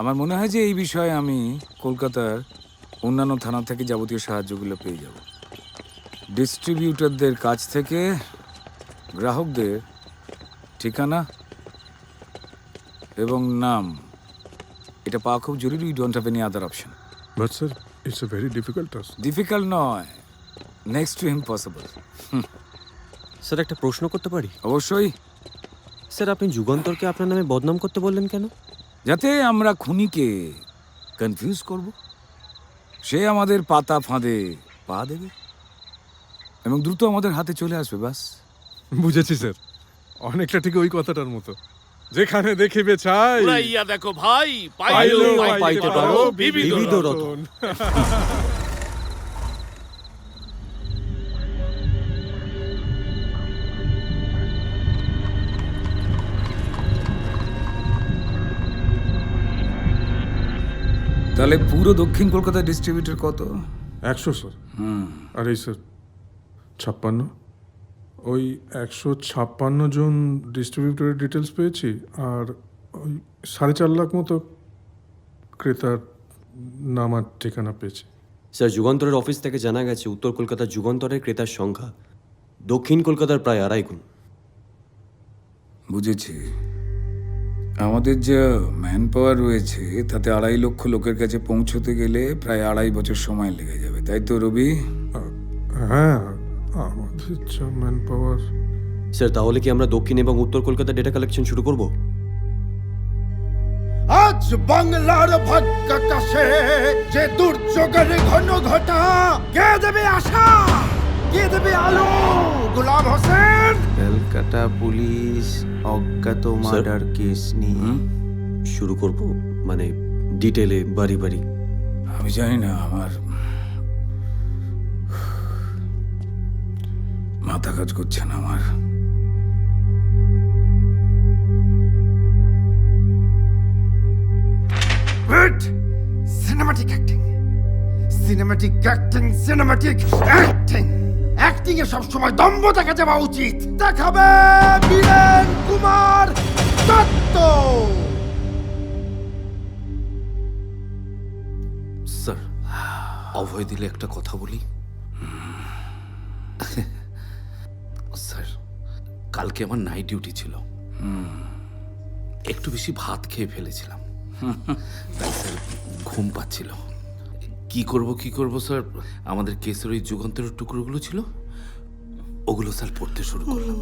আমার মনে হয় যে এই বিষয়ে আমি কলকাতার অন্যান্য থানা থেকে যাবতীয় সাহায্যগুলো পেয়ে যাব। ডিস্ট্রিবিউটরদের কাছ থেকে গ্রাহকদের ঠিকানা এবং নাম এটা পাওয়া খুব জরুরি। We don't have any other option. But sir, it's a very difficult task. Difficult নয়, নেক্সট টু ইম্পসিবল। স্যার একটা প্রশ্ন করতে পারি? অবশ্যই। স্যার আপনি যুগান্তরকে আপনার নামে বদনাম করতে বললেন কেন? যাতে আমরা খুনিকে কনফিউজ করব, সে আমাদের পাতা ফাঁদে পা দেবে এবং দ্রুত আমাদের হাতে চলে আসবে। বাস। বুঝেছি স্যার, অনেকটা ঠিক ওই কথাটার মতো, যেখানে দেখিবে চাই উড়াইয়া দেখো ভাই, পাইলেও পাইলেও পাইতে পাইতে পারো পারো বিবিধ বিবিধ রতন। রতন। তাহলে পুরো দক্ষিণ কলকাতা ডিস্ট্রিবিউটর কত? 100 স্যার। আর এই স্যার 56, ওই 156 জন ডিস্ট্রিবিউটরের ডিটেলস পেয়েছি, আর ওই 4.5 লাখ মতো ক্রেতার নাম আর ঠিকানা পেয়েছি। স্যার যুগান্তরের অফিস থেকে জানা গেছে উত্তর কলকাতার যুগান্তরের ক্রেতার সংখ্যা দক্ষিণ কলকাতার প্রায় 2.5 গুণ। বুঝেছি। আমাদের যে ম্যান পাওয়ার রয়েছে তাতে 2.5 লক্ষ লোকের কাছে পৌঁছতে গেলে প্রায় 2.5 বছর সময় লেগে যাবে, তাই তো রবি? হ্যাঁ, আমাদের যা ম্যান পাওয়ার। স্যার তাহলে কি আমরা দক্ষিণ এবং উত্তর কলকাতার ডেটা কালেকশন শুরু করব? আজ বাংলার ভাগ্যাকাশে যে দুর্যোগের ঘন ঘটা, কে দেবে আশা, কে দেবে আলো? গোলাম হোসেন। কলকাতা পুলিশ অজ্ঞাত মার্ডার কেস নিয়ে শুরু করব, মানে ডিটেলে বাড়ি বাড়ি। আমি জানি না, আমার মাথা কাজ করছে না আমার। Cinematic acting, cinematic acting, cinematic acting. Acting এ সবসময় দম্ভ দেখা যাওয়া উচিত। দেখাবে বীরেন কুমার দত্ত। স্যার অভয় দিলে একটা কথা বলি। স্যার কালকে আমার নাইট ডিউটি ছিল, একটু বেশি ভাত খেয়ে ফেলেছিলাম, তাই স্যার ঘুম পাচ্ছিল। কি করব স্যার, আমাদের কেসের ওই যুগান্তরের টুকরোগুলো ছিল, ওগুলো স্যার পড়তে শুরু করলাম।